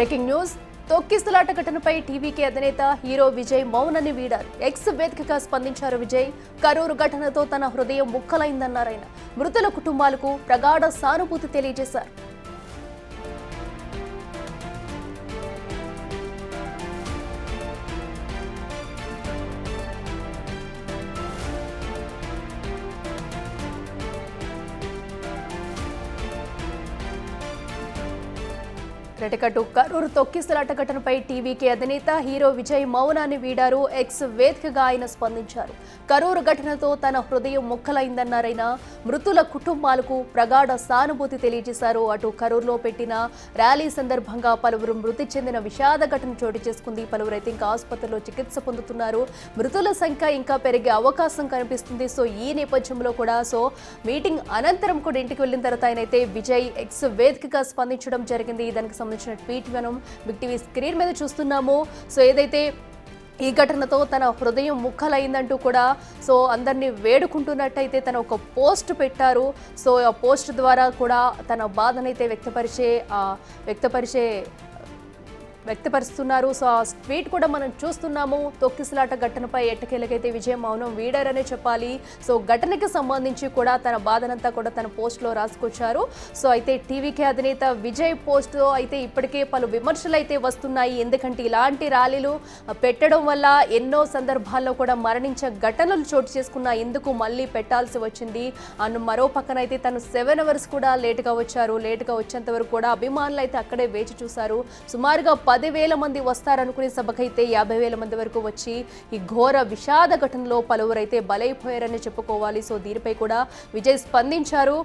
Breaking news తొక్కిసలాట ఘటనపై TVK అధినేత హీరో విజయ్ మౌనాన్ని వీడారు. ఎక్స్ వేదికగా స్పందించారు విజయ్. కరూరు ఘటనతో తన హృదయం ముక్కలైందన్నారాయన. మృతుల కుటుంబాలకు ప్రగాఢ సానుభూతి తెలియజేశారు. రెటకట్టు కరూరు తొక్కిసలాట ఘటనపై టీవీకే అధినేత హీరో విజయ్ మౌనాన్ని వీడారు. ఎక్స్ వేదికగా ఆయన స్పందించారు. కరూరు ఘటనతో తన హృదయం ముక్కలైందన్నారైనా మృతుల కుటుంబాలకు ప్రగాఢ సానుభూతి తెలియజేశారు. అటు కరూరులో పెట్టిన ర్యాలీ సందర్భంగా పలువురు మృతి చెందిన విషాద ఘటన చోటు చేసుకుంది. పలువురైతే ఇంకా ఆసుపత్రిలో చికిత్స పొందుతున్నారు. మృతుల సంఖ్య ఇంకా పెరిగే అవకాశం కనిపిస్తుంది. సో ఈ నేపథ్యంలో కూడా మీటింగ్ అనంతరం కూడా ఇంటికి వెళ్ళిన తర్వాత ఆయనైతే విజయ్ ఎక్స్ వేదికగా స్పందించడం జరిగింది. దానికి సంబంధించిన ట్వీట్ మనం బిగ్ టీవీ స్క్రీన్ మీద చూస్తున్నాము. ఏదైతే ఈ ఘటనతో తన హృదయం ముక్కలైందంటూ కూడా అందరినీ వేడుకుంటున్నట్టయితే తన ఒక పోస్ట్ పెట్టారు. ఆ పోస్ట్ ద్వారా కూడా తన బాధనైతే వ్యక్తపరుస్తున్నారు. ఆ ట్వీట్ కూడా మనం చూస్తున్నాము. తొక్కిసలాట ఘటనపై ఎట్టకేలకైతే విజయ్ మౌనం వీడారనే చెప్పాలి. ఘటనకి సంబంధించి కూడా తన బాధనంతా కూడా తన పోస్ట్లో రాసుకొచ్చారు. అయితే టీవీకే అధినేత విజయ్ పోస్ట్లో అయితే ఇప్పటికే పలు విమర్శలు అయితే వస్తున్నాయి. ఎందుకంటే ఇలాంటి ర్యాలీలు పెట్టడం వల్ల ఎన్నో సందర్భాల్లో కూడా మరణించే ఘటనలు చోటు చేసుకున్న ఎందుకు మళ్ళీ పెట్టాల్సి వచ్చింది అన్న మరో పక్కనైతే తను 7 hours కూడా లేటుగా వచ్చారు. లేటుగా వచ్చేంత వరకు కూడా అభిమానులు అయితే అక్కడే వేచి చూశారు. సుమారుగా 10,000 మంది వస్తారనుకునే సభకైతే 50,000 మంది వరకు వచ్చి ఈ ఘోర విషాద ఘటనలో పలువురైతే బలైపోయారని చెప్పుకోవాలి. దీనిపై కూడా విజయ్ స్పందించారు.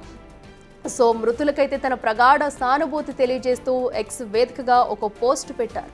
మృతులకైతే తన ప్రగాఢ సానుభూతి తెలియజేస్తూ ఎక్స్ వేదికగా ఒక పోస్ట్ పెట్టారు.